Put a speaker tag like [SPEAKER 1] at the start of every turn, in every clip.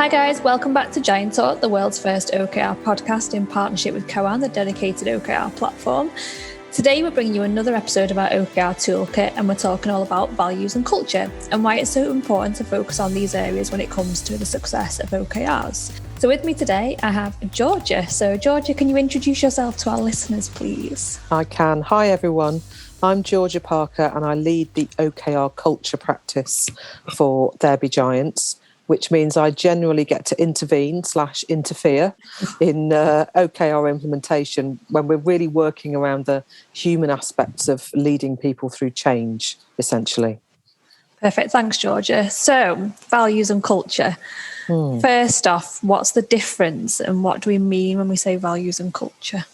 [SPEAKER 1] Hi guys, welcome back to Giant Talk, the world's first OKR podcast in partnership with Koan, the dedicated OKR platform. Today we're bringing you another episode of our OKR Toolkit, and we're talking all about values and culture and why it's so important to focus on these areas when it comes to the success of OKRs. So with me today I have Georgia. So Georgia, can you introduce yourself to our listeners please?
[SPEAKER 2] I can. Hi everyone. I'm Georgia Parker and I lead the OKR culture practice for There Be Giants, which means I generally get to intervene/interfere in OKR implementation when we're really working around the human aspects of leading people through change, essentially.
[SPEAKER 1] Perfect. Thanks, Georgia. So, values and culture. First off, what's the difference and what do we mean when we say values and culture?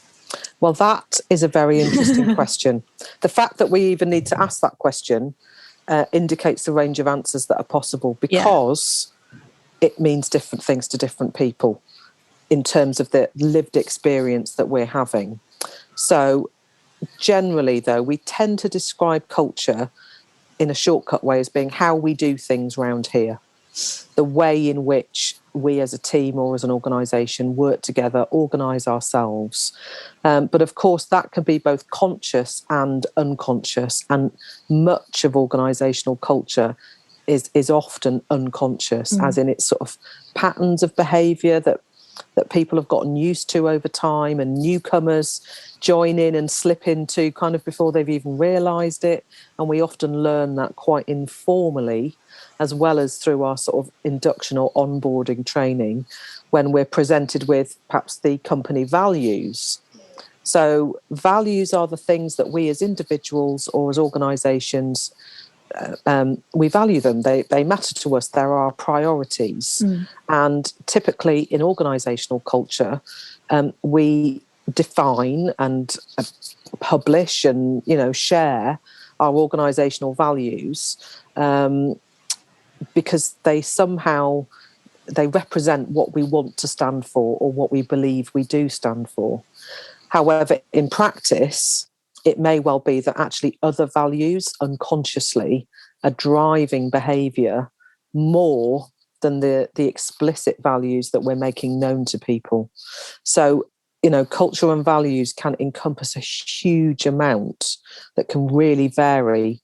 [SPEAKER 2] Well, that is a very interesting question. The fact that we even need to ask that question indicates the range of answers that are possible because it means different things to different people in terms of the lived experience that we're having. So generally, though, we tend to describe culture in a shortcut way as being how we do things around here, the way in which we as a team or as an organisation work together, organise ourselves. But of course, that can be both conscious and unconscious, and much of organisational culture is often unconscious, as in its sort of patterns of behaviour that people have gotten used to over time, and newcomers join in and slip into kind of before they've even realised it. And we often learn that quite informally, as well as through our sort of induction or onboarding training, when we're presented with perhaps the company values. So values are the things that we as individuals or as organisations we value them. They matter to us. They're our priorities. And typically in organisational culture, we define and publish and share our organisational values because they represent what we want to stand for or what we believe we do stand for. However, in practice, it may well be that actually other values unconsciously are driving behaviour more than the explicit values that we're making known to people. So, culture and values can encompass a huge amount that can really vary,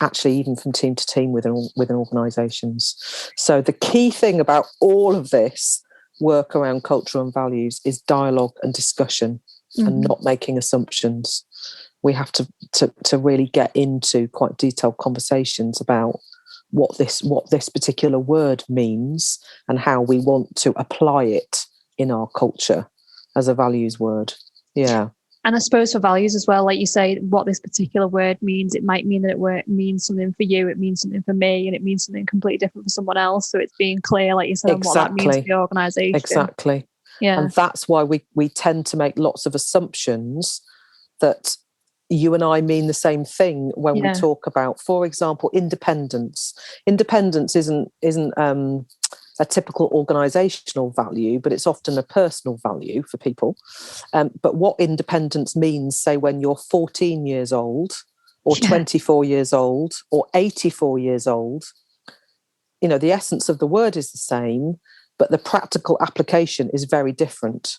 [SPEAKER 2] actually even from team to team within organisations. So the key thing about all of this work around culture and values is dialogue and discussion and not making assumptions. We have to really get into quite detailed conversations about what this particular word means and how we want to apply it in our culture as a values word. Yeah.
[SPEAKER 1] And I suppose for values as well, like you say, what this particular word means, it might mean that it means something for you, it means something for me, and it means something completely different for someone else. So it's being clear, like you said, on what that means for the organisation.
[SPEAKER 2] Exactly. Yeah. And that's why we tend to make lots of assumptions that you and I mean the same thing when we talk about, for example, independence. Independence isn't a typical organisational value, but it's often a personal value for people. But what independence means, say, when you're 14 years old or 24 years old or 84 years old, the essence of the word is the same, but the practical application is very different.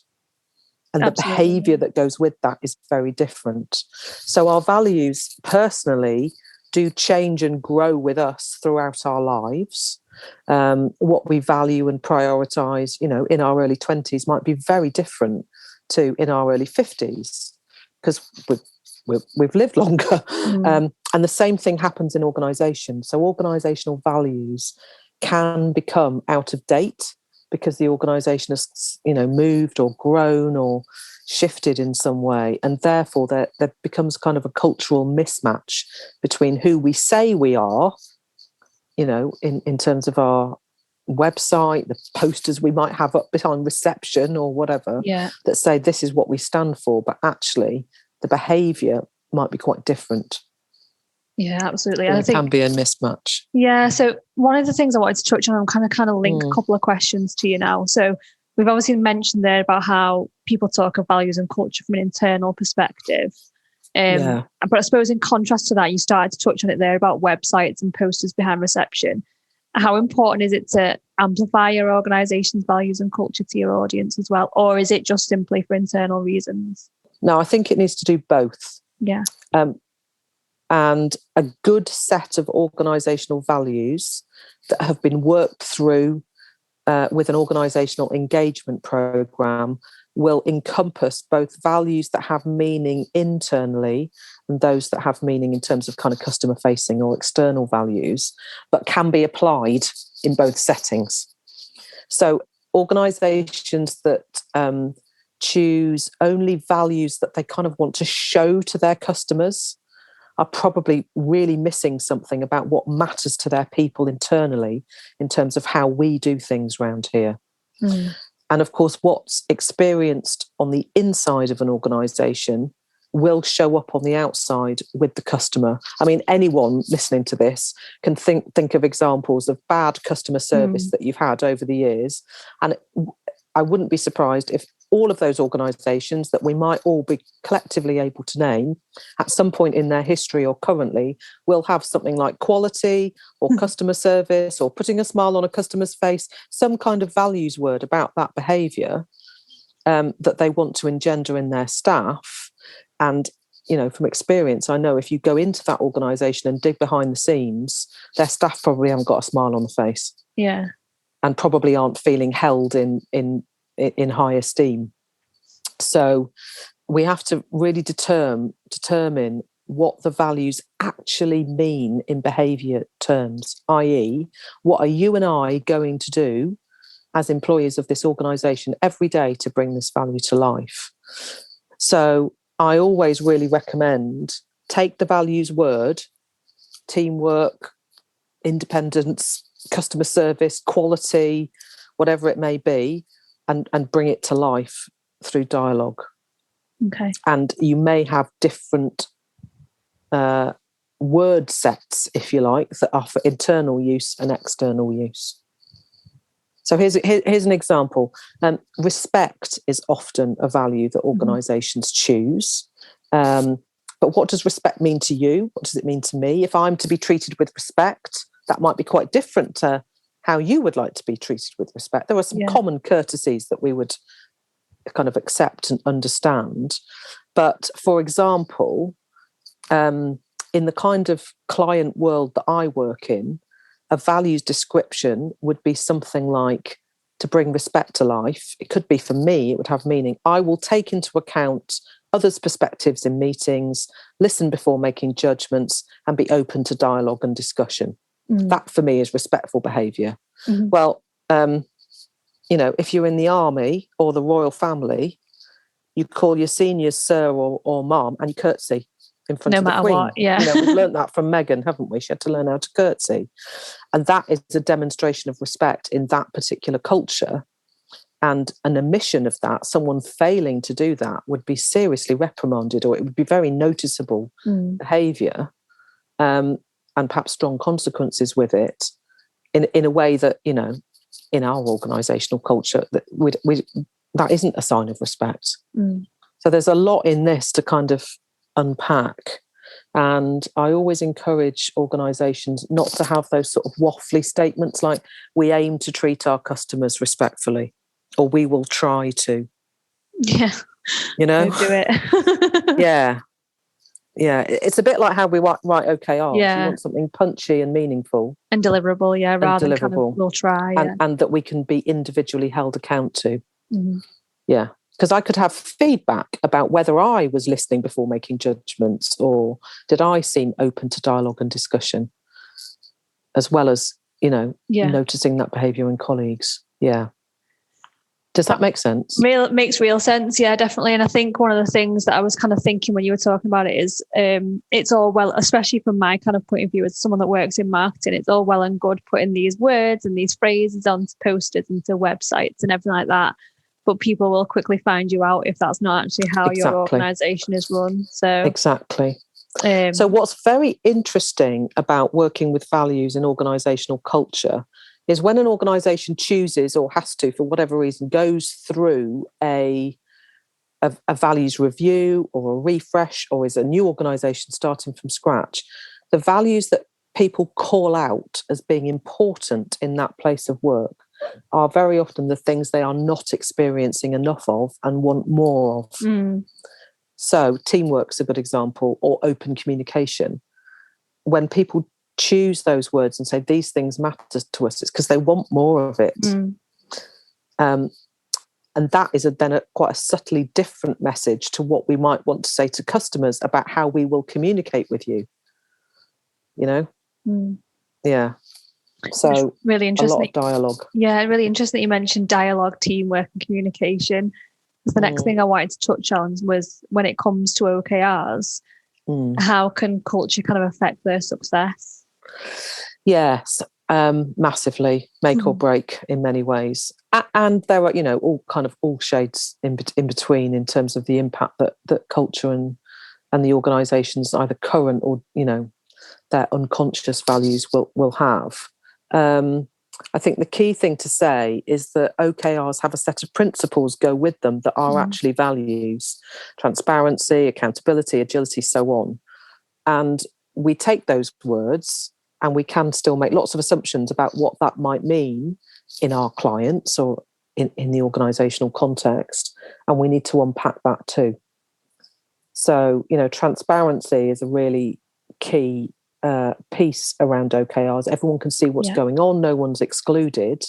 [SPEAKER 2] And the behaviour that goes with that is very different. So our values personally do change and grow with us throughout our lives. What we value and prioritise, in our early 20s might be very different to in our early 50s because we've lived longer. And the same thing happens in organisations. So organisational values can become out of date because the organisation has, moved or grown or shifted in some way. And therefore there becomes kind of a cultural mismatch between who we say we are, in terms of our website, the posters we might have up behind reception or whatever, that say this is what we stand for, but actually the behaviour might be quite different.
[SPEAKER 1] Yeah, absolutely.
[SPEAKER 2] It can be a mismatch.
[SPEAKER 1] Yeah. So one of the things I wanted to touch on, I'm kind of link a couple of questions to you now. So we've obviously mentioned there about how people talk of values and culture from an internal perspective. But I suppose in contrast to that, you started to touch on it there about websites and posters behind reception. how important is it to amplify your organisation's values and culture to your audience as well? Or is it just simply for internal reasons?
[SPEAKER 2] No, I think it needs to do both.
[SPEAKER 1] Yeah.
[SPEAKER 2] And a good set of organisational values that have been worked through with an organisational engagement programme will encompass both values that have meaning internally and those that have meaning in terms of kind of customer facing or external values, but can be applied in both settings. So organisations that choose only values that they kind of want to show to their customers are probably really missing something about what matters to their people internally in terms of how we do things around here. Mm. And of course, what's experienced on the inside of an organisation will show up on the outside with the customer. I mean, anyone listening to this can think of examples of bad customer service that you've had over the years. And I wouldn't be surprised if all of those organisations that we might all be collectively able to name at some point in their history or currently will have something like quality or customer service or putting a smile on a customer's face, some kind of values word about that behaviour that they want to engender in their staff. And, you know, from experience, I know if you go into that organisation and dig behind the scenes, their staff probably haven't got a smile on the face.
[SPEAKER 1] Yeah.
[SPEAKER 2] And probably aren't feeling held in high esteem. So we have to really determine what the values actually mean in behaviour terms, i.e., what are you and I going to do as employees of this organisation every day to bring this value to life? So I always really recommend take the values word, teamwork, independence, customer service, quality, whatever it may be, and bring it to life through dialogue.
[SPEAKER 1] Okay.
[SPEAKER 2] And you may have different word sets, if you like, that are for internal use and external use. So here's an example. Respect is often a value that organisations choose. But what does respect mean to you? What does it mean to me? If I'm to be treated with respect, that might be quite different to how you would like to be treated with respect. There are some common courtesies that we would kind of accept and understand. But for example, in the kind of client world that I work in, a values description would be something like, to bring respect to life, it could be, for me, it would have meaning, I will take into account others' perspectives in meetings, listen before making judgments, and be open to dialogue and discussion. That for me is respectful behaviour. Well, you know, if you're in the army or the royal family, you call your seniors sir or mum, and you curtsy in front of the Queen.
[SPEAKER 1] What, yeah.
[SPEAKER 2] You know, we've learned that from Meghan, haven't we? She had to learn how to curtsy. And that is a demonstration of respect in that particular culture. And an omission of that, someone failing to do that, would be seriously reprimanded, or it would be very noticeable behaviour. And perhaps strong consequences with it, in a way that, you know, in our organisational culture, that that isn't a sign of respect. So there's a lot in this to kind of unpack. And I always encourage organisations not to have those sort of waffly statements like, we aim to treat our customers respectfully, or we will try to.
[SPEAKER 1] Yeah.
[SPEAKER 2] You know?
[SPEAKER 1] Do it.
[SPEAKER 2] Yeah. Yeah, it's a bit like how we write OKRs.
[SPEAKER 1] Yeah.
[SPEAKER 2] You want something punchy and meaningful.
[SPEAKER 1] And deliverable, rather than kind of, we'll try.
[SPEAKER 2] And that we can be individually held account to. Yeah, because I could have feedback about whether I was listening before making judgments, or did I seem open to dialogue and discussion, as well as, you know, noticing that behaviour in colleagues. Yeah. Does that make sense?
[SPEAKER 1] Makes real sense, yeah, definitely. And I think one of the things that I was kind of thinking when you were talking about it is it's all well, especially from my kind of point of view as someone that works in marketing, it's all well and good putting these words and these phrases onto posters and to websites and everything like that. But people will quickly find you out if that's not actually how your organisation is run. So
[SPEAKER 2] exactly. So what's very interesting about working with values in organisational culture is when an organisation chooses, or has to, for whatever reason, goes through a values review or a refresh, or is a new organisation starting from scratch, the values that people call out as being important in that place of work are very often the things they are not experiencing enough of and want more of. So teamwork's a good example, or open communication. When people choose those words and say these things matter to us, it's because they want more of it. And that is then quite a subtly different message to what we might want to say to customers about how we will communicate with you. Yeah. So
[SPEAKER 1] really interesting.
[SPEAKER 2] A lot of dialogue.
[SPEAKER 1] Yeah, really interesting that you mentioned dialogue, teamwork, and communication. Because the next thing I wanted to touch on was when it comes to OKRs, how can culture kind of affect their success?
[SPEAKER 2] Yes, massively, make or break in many ways. And there are, all shades in between in terms of the impact that culture and the organisation's either current or, their unconscious values will have. I think the key thing to say is that OKRs have a set of principles go with them that are actually values: transparency, accountability, agility, so on. And we take those words and we can still make lots of assumptions about what that might mean in our clients or in the organisational context. And we need to unpack that too. So, transparency is a really key piece around OKRs. Everyone can see what's going on. No one's excluded.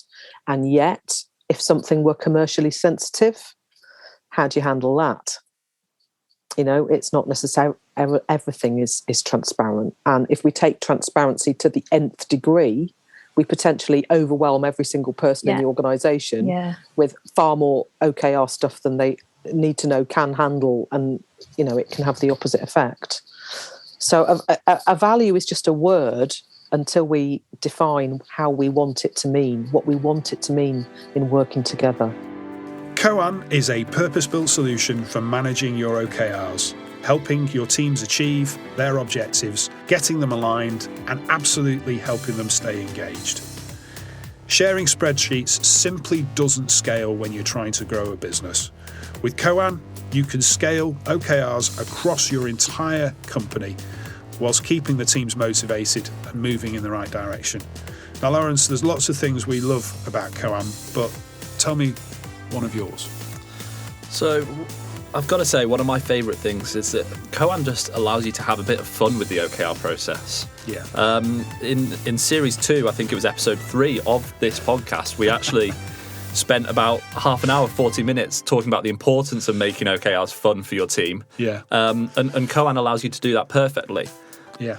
[SPEAKER 2] And yet, if something were commercially sensitive, how do you handle that? It's not necessarily everything is transparent. And if we take transparency to the nth degree, we potentially overwhelm every single person in the organisation with far more OKR stuff than they need to know, can handle, and it can have the opposite effect. So a value is just a word until we define how we want it to mean, what we want it to mean in working together.
[SPEAKER 3] Koan is a purpose-built solution for managing your OKRs, helping your teams achieve their objectives, getting them aligned, and absolutely helping them stay engaged. Sharing spreadsheets simply doesn't scale when you're trying to grow a business. With Koan, you can scale OKRs across your entire company whilst keeping the teams motivated and moving in the right direction. Now, Lawrence, there's lots of things we love about Koan, but tell me one of yours.
[SPEAKER 4] So I've got to say, one of my favourite things is that Koan just allows you to have a bit of fun with the OKR process.
[SPEAKER 3] Yeah.
[SPEAKER 4] In series 2, I think it was episode 3 of this podcast, we actually spent about half an hour, 40 minutes talking about the importance of making OKRs fun for your team.
[SPEAKER 3] Yeah.
[SPEAKER 4] And Koan allows you to do that perfectly.
[SPEAKER 3] Yeah.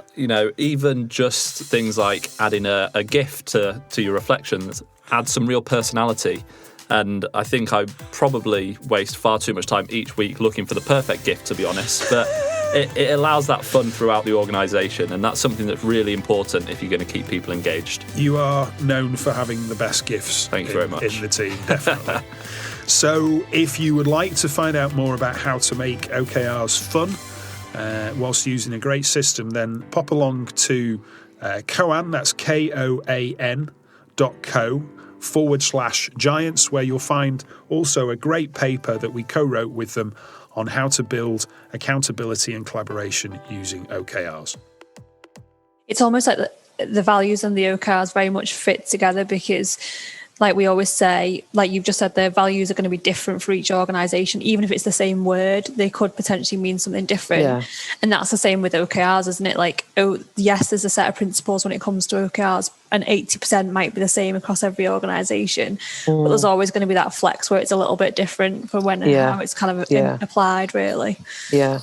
[SPEAKER 4] Even just things like adding a GIF to your reflections adds some real personality. And I think I probably waste far too much time each week looking for the perfect GIF, to be honest. But it allows that fun throughout the organisation, and that's something that's really important if you're going to keep people engaged.
[SPEAKER 3] You are known for having the best GIFs
[SPEAKER 4] Thank you very much.
[SPEAKER 3] In the team, definitely. So if you would like to find out more about how to make OKRs fun whilst using a great system, then pop along to Koan, that's KOAN.co/giants, where you'll find also a great paper that we co-wrote with them on how to build accountability and collaboration using OKRs.
[SPEAKER 1] It's almost like the values and the OKRs very much fit together because, like we always say, like you've just said, their values are going to be different for each organisation. Even if it's the same word, they could potentially mean something different. Yeah. And that's the same with OKRs, isn't it? Like, yes, there's a set of principles when it comes to OKRs, and 80% might be the same across every organisation. But there's always going to be that flex where it's a little bit different for when and how it's kind of applied, really.
[SPEAKER 2] Yeah.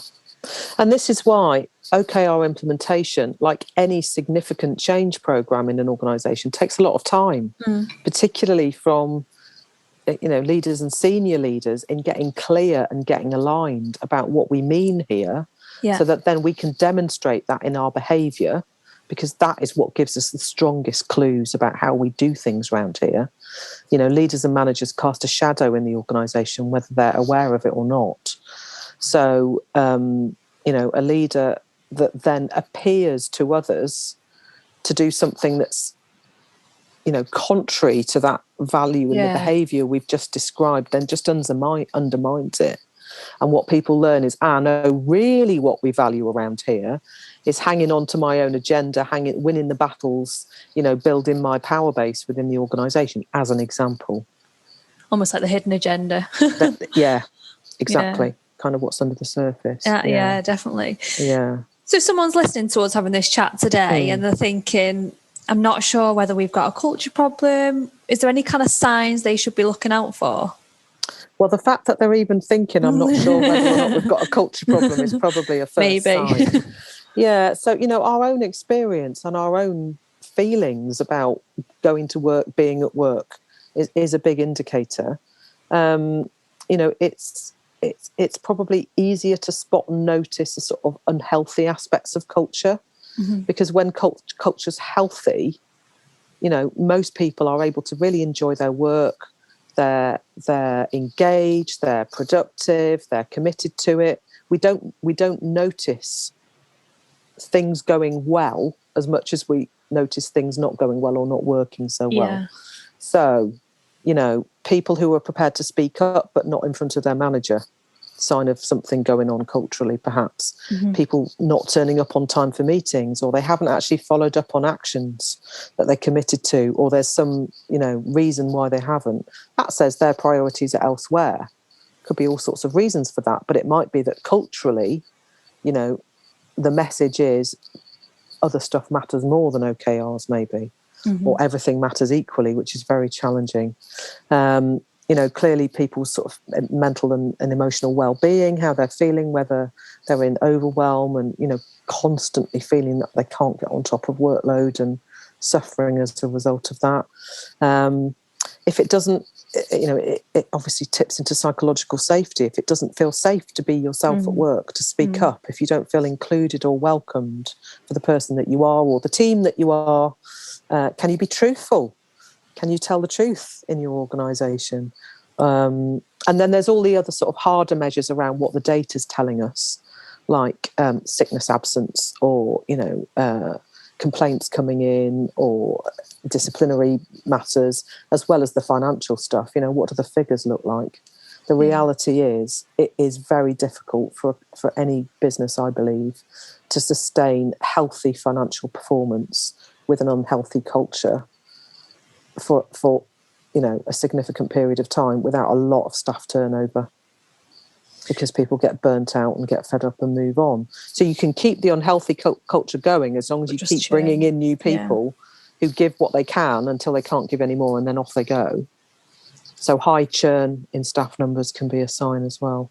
[SPEAKER 2] And this is why OKR implementation, like any significant change program in an organisation, takes a lot of time, particularly from leaders and senior leaders in getting clear and getting aligned about what we mean here, so that then we can demonstrate that in our behaviour, because that is what gives us the strongest clues about how we do things around here. Leaders and managers cast a shadow in the organisation, whether they're aware of it or not. So, a leader that then appears to others to do something that's, contrary to that value and the behaviour we've just described, then just undermines it. And what people learn is, no, really what we value around here It's hanging on to my own agenda, winning the battles, building my power base within the organisation, as an example.
[SPEAKER 1] Almost like the hidden agenda.
[SPEAKER 2] Yeah, exactly. Yeah. Kind of what's under the surface.
[SPEAKER 1] Yeah, definitely.
[SPEAKER 2] Yeah.
[SPEAKER 1] So if someone's listening to us having this chat today and they're thinking, I'm not sure whether we've got a culture problem, is there any kind of signs they should be looking out for?
[SPEAKER 2] Well, the fact that they're even thinking, I'm not sure whether or not we've got a culture problem, is probably a first sign. Yeah. So, our own experience and our own feelings about going to work, being at work is a big indicator. It's probably easier to spot and notice the sort of unhealthy aspects of culture, because when culture's healthy, most people are able to really enjoy their work. They're engaged, they're productive, they're committed to it. We don't notice things going well as much as we notice things not going well or not working so well. So, people who are prepared to speak up but not in front of their manager, sign of something going on culturally, perhaps. People not turning up on time for meetings, or they haven't actually followed up on actions that they're committed to, or there's some, reason why they haven't. That says their priorities are elsewhere. Could be all sorts of reasons for that, but it might be that culturally, the message is other stuff matters more than OKRs, maybe, or everything matters equally, which is very challenging. Clearly people's sort of mental and emotional well-being, how they're feeling, whether they're in overwhelm and, constantly feeling that they can't get on top of workload and suffering as a result of that. If it doesn't, it obviously tips into psychological safety. If it doesn't feel safe to be yourself at work, to speak up, if you don't feel included or welcomed for the person that you are or the team that you are, can you be truthful? Can you tell the truth in your organisation? And then there's all the other sort of harder measures around what the data's telling us, like sickness absence, or, complaints coming in, or disciplinary matters, as well as the financial stuff. What do the figures look like? The reality is, it is very difficult for any business, I believe, to sustain healthy financial performance with an unhealthy culture for a significant period of time without a lot of staff turnover, because people get burnt out and get fed up and move on. So you can keep the unhealthy culture going as long as you keep bringing in new people who give what they can until they can't give any more, and then off they go. So high churn in staff numbers can be a sign as well,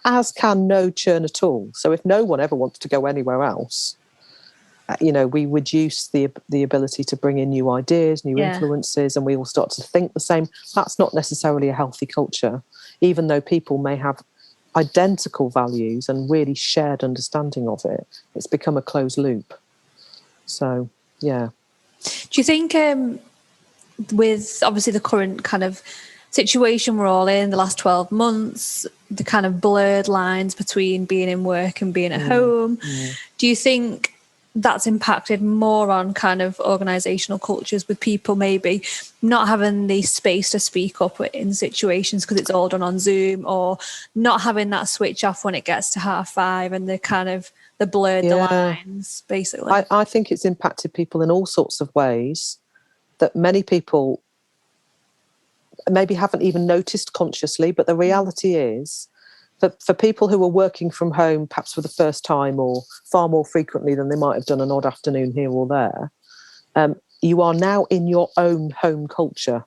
[SPEAKER 2] as can no churn at all. So if no one ever wants to go anywhere else, we reduce the ability to bring in new ideas, new influences, and we all start to think the same. That's not necessarily a healthy culture, even though people may have identical values and really shared understanding of it. It's become a closed loop. So, yeah.
[SPEAKER 1] Do you think with obviously the current kind of situation we're all in, the last 12 months, the kind of blurred lines between being in work and being at home, do you think that's impacted more on kind of organisational cultures, with people maybe not having the space to speak up in situations because it's all done on Zoom, or not having that switch off when it gets to 5:30 and the blurred the lines, basically?
[SPEAKER 2] I think it's impacted people in all sorts of ways that many people maybe haven't even noticed consciously, but the reality is that for people who are working from home, perhaps for the first time or far more frequently than they might have done an odd afternoon here or there, you are now in your own home culture.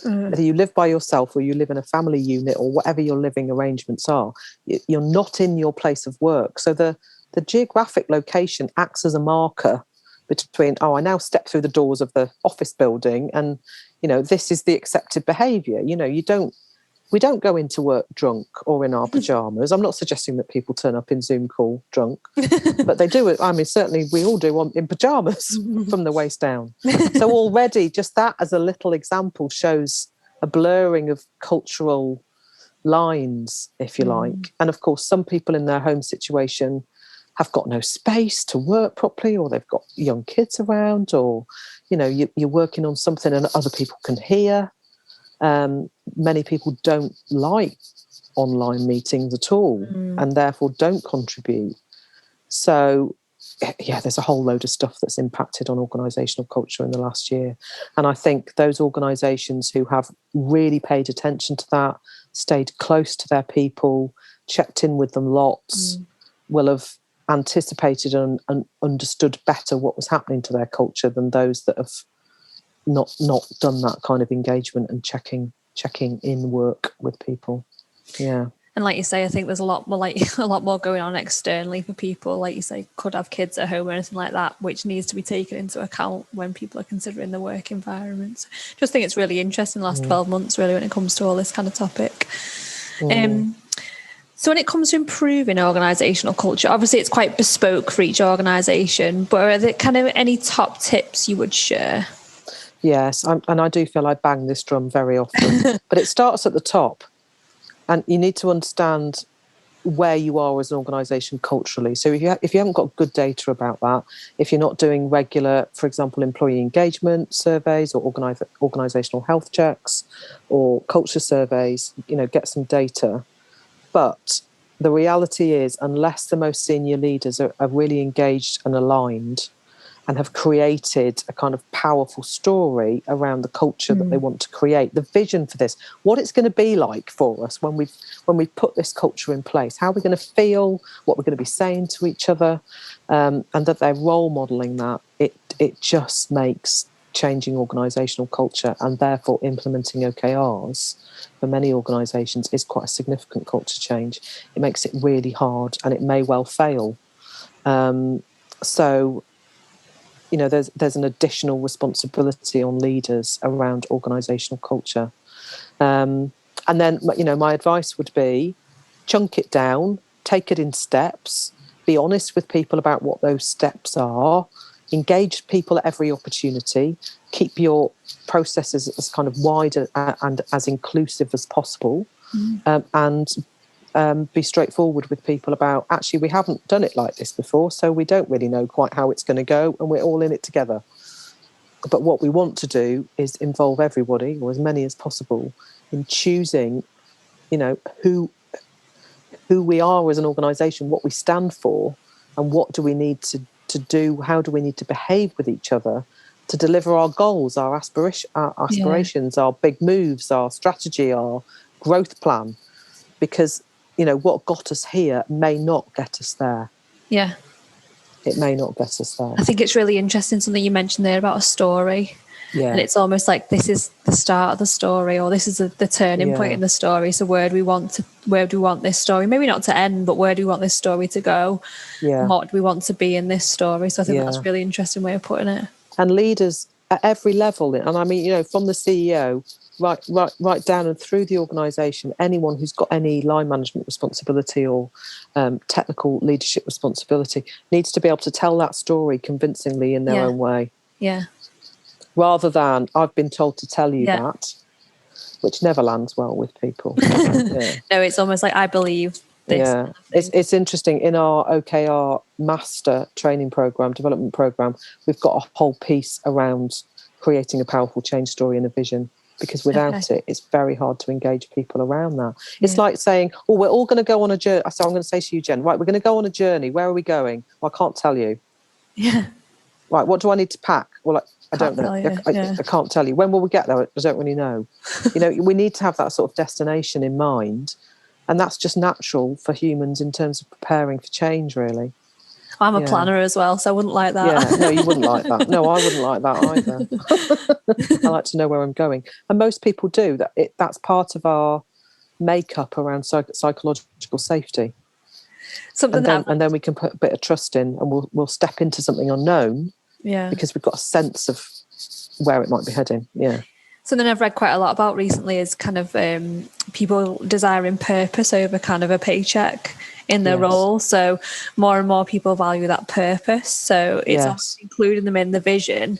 [SPEAKER 2] Whether you live by yourself or you live in a family unit or whatever your living arrangements are, you're not in your place of work. So the geographic location acts as a marker between, I now step through the doors of the office building and, this is the accepted behaviour. We don't go into work drunk or in our pyjamas. I'm not suggesting that people turn up in Zoom call drunk, but they do it. I mean, certainly we all do in pyjamas from the waist down. So already just that as a little example shows a blurring of cultural lines, if you like. And of course, some people in their home situation have got no space to work properly, or they've got young kids around, or, you're working on something and other people can hear. Many people don't like online meetings at all and therefore don't contribute. So, there's a whole load of stuff that's impacted on organisational culture in the last year. And I think those organisations who have really paid attention to that, stayed close to their people, checked in with them lots, will have anticipated and understood better what was happening to their culture than those that have not done that kind of engagement and checking in work with people. Yeah.
[SPEAKER 1] And like you say, I think there's a lot more going on externally for people. Like you say, could have kids at home or anything like that, which needs to be taken into account when people are considering the work environments. Just think it's really interesting the last 12 months, really, when it comes to all this kind of topic. So when it comes to improving organisational culture, obviously it's quite bespoke for each organisation, but are there kind of any top tips you would share?
[SPEAKER 2] Yes, and I do feel I bang this drum very often, but it starts at the top. And you need to understand where you are as an organisation culturally. So if you haven't got good data about that, if you're not doing regular, for example, employee engagement surveys or organisational health checks or culture surveys, get some data. But the reality is, unless the most senior leaders are really engaged and aligned and have created a kind of powerful story around the culture that they want to create, the vision for this, what it's going to be like for us when we put this culture in place, how we're going to feel, what we're going to be saying to each other, and that they're role modelling that, it just makes changing organisational culture and therefore implementing OKRs for many organisations is quite a significant culture change. It makes it really hard and it may well fail. So there's an additional responsibility on leaders around organisational culture. And then, my advice would be chunk it down, take it in steps, be honest with people about what those steps are, engage people at every opportunity, keep your processes as kind of wide and as inclusive as possible, and be straightforward with people about, actually, we haven't done it like this before, so we don't really know quite how it's going to go, and we're all in it together. But what we want to do is involve everybody, or as many as possible, in choosing, who we are as an organisation, what we stand for, and what do we need to do, how do we need to behave with each other to deliver our goals, our aspirations, our big moves, our strategy, our growth plan. Because what got us here may not get us there. Yeah. It may not get us there.
[SPEAKER 1] I think it's really interesting, something you mentioned there about a story. Yeah. And it's almost like this is the start of the story, or this is the turning point in the story. So where do we want this story? Maybe not to end, but where do we want this story to go? Yeah. And what do we want to be in this story? So I think that's a really interesting way of putting it.
[SPEAKER 2] And leaders at every level, and I mean, from the CEO right down and through the organisation, anyone who's got any line management responsibility or technical leadership responsibility needs to be able to tell that story convincingly in their own way. Yeah. Rather than, I've been told to tell you that, which never lands well with people.
[SPEAKER 1] No, it's almost like, I believe this.
[SPEAKER 2] Yeah, it's interesting. In our OKR master training program, development program, we've got a whole piece around creating a powerful change story and a vision. Because without it, it's very hard to engage people around that. It's like saying, we're all going to go on a journey. So I'm going to say to you, Jen, right, we're going to go on a journey. Where are we going? Well, I can't tell you. Yeah. Right, what do I need to pack? Well, I don't know. I can't tell you. When will we get there? I don't really know. We need to have that sort of destination in mind. And that's just natural for humans in terms of preparing for change, really.
[SPEAKER 1] I'm a planner as well, so I wouldn't like that.
[SPEAKER 2] Yeah, no, you wouldn't like that. No, I wouldn't like that either. I like to know where I'm going. And most people do. That's part of our makeup around psychological safety. And then we can put a bit of trust in, and we'll step into something unknown because we've got a sense of where it might be heading. Yeah.
[SPEAKER 1] Something I've read quite a lot about recently is kind of people desiring purpose over kind of a paycheck in their role. So more and more people value that purpose. So it's including them in the vision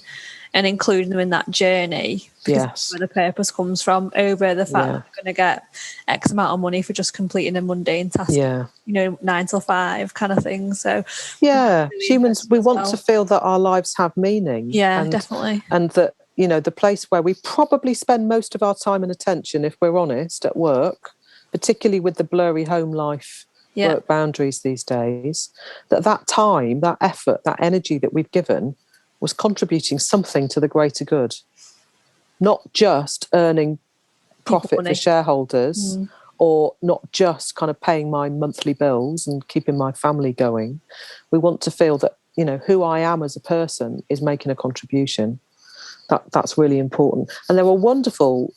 [SPEAKER 1] and including them in that journey, because that's where the purpose comes from, over the fact that they're going to get X amount of money for just completing a mundane task, 9 till 5 kind of thing. So
[SPEAKER 2] really humans, we want to feel that our lives have meaning.
[SPEAKER 1] Yeah, definitely.
[SPEAKER 2] And that, the place where we probably spend most of our time and attention, if we're honest, at work, particularly with the blurry home life work boundaries these days, that time, that effort, that energy that we've given was contributing something to the greater good. Not just earning profit for shareholders or not just kind of paying my monthly bills and keeping my family going. We want to feel that, you know, who I am as a person is making a contribution. That's really important. And there are wonderful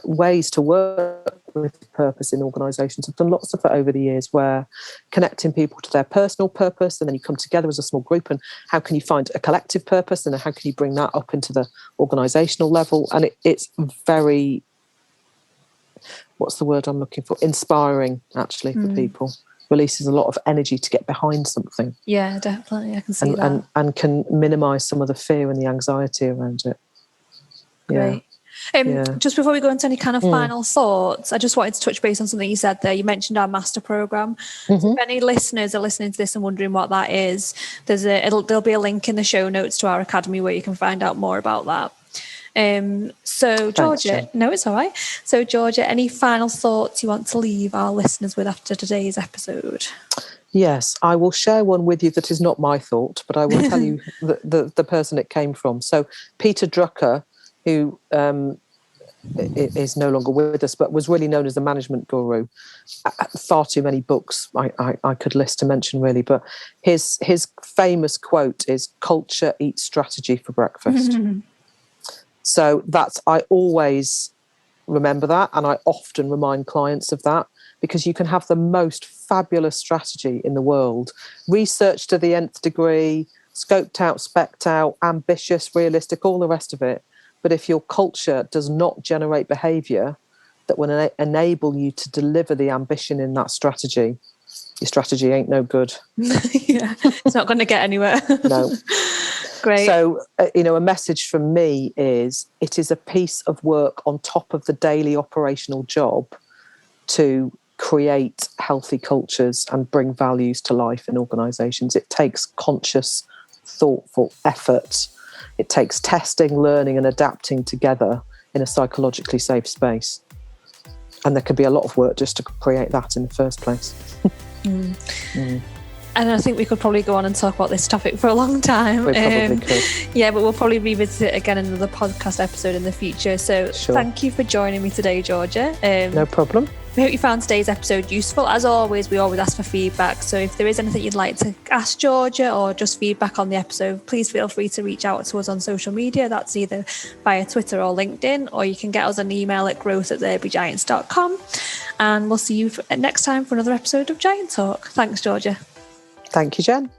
[SPEAKER 2] ways to work with purpose in organisations. I've done lots of it over the years, where connecting people to their personal purpose, and then you come together as a small group, and how can you find a collective purpose, and how can you bring that up into the organisational level? And it's very, what's the word I'm looking for? Inspiring, actually, for people. Releases a lot of energy to get behind something.
[SPEAKER 1] Yeah, definitely. I can see that.
[SPEAKER 2] And can minimise some of the fear and the anxiety around it.
[SPEAKER 1] Great. Just before we go into any kind of final thoughts, I just wanted to touch base on something you said there. You mentioned our master program. So if any listeners are listening to this and wondering what that is, there'll be a link in the show notes to our academy where you can find out more about that. So Georgia,
[SPEAKER 2] Thanks,
[SPEAKER 1] no, it's all right. So Georgia, any final thoughts you want to leave our listeners with after today's episode?
[SPEAKER 2] Yes, I will share one with you that is not my thought, but I will tell you the person it came from. So Peter Drucker, who is no longer with us, but was really known as the management guru. Far too many books I could list to mention, really. But his famous quote is, "Culture eats strategy for breakfast." So I always remember that, and I often remind clients of that, because you can have the most fabulous strategy in the world, researched to the nth degree, scoped out, specced out, ambitious, realistic, all the rest of it. But if your culture does not generate behaviour that will enable you to deliver the ambition in that strategy, your strategy ain't no good.
[SPEAKER 1] It's not going to get anywhere.
[SPEAKER 2] No.
[SPEAKER 1] Great.
[SPEAKER 2] So, a message from me is, it is a piece of work on top of the daily operational job to create healthy cultures and bring values to life in organisations. It takes conscious, thoughtful effort. It takes testing, learning and adapting together in a psychologically safe space. And there can be a lot of work just to create that in the first place.
[SPEAKER 1] And I think we could probably go on and talk about this topic for a long time.
[SPEAKER 2] We probably could.
[SPEAKER 1] Yeah, but we'll probably revisit it again in another podcast episode in the future. So Thank you for joining me today, Georgia.
[SPEAKER 2] No problem.
[SPEAKER 1] We hope you found today's episode useful. As always, we always ask for feedback. So if there is anything you'd like to ask Georgia, or just feedback on the episode, please feel free to reach out to us on social media. That's either via Twitter or LinkedIn, or you can get us an email at growth@therebegiants.com. And we'll see you next time for another episode of Giant Talk. Thanks, Georgia.
[SPEAKER 2] Thank you, Jen.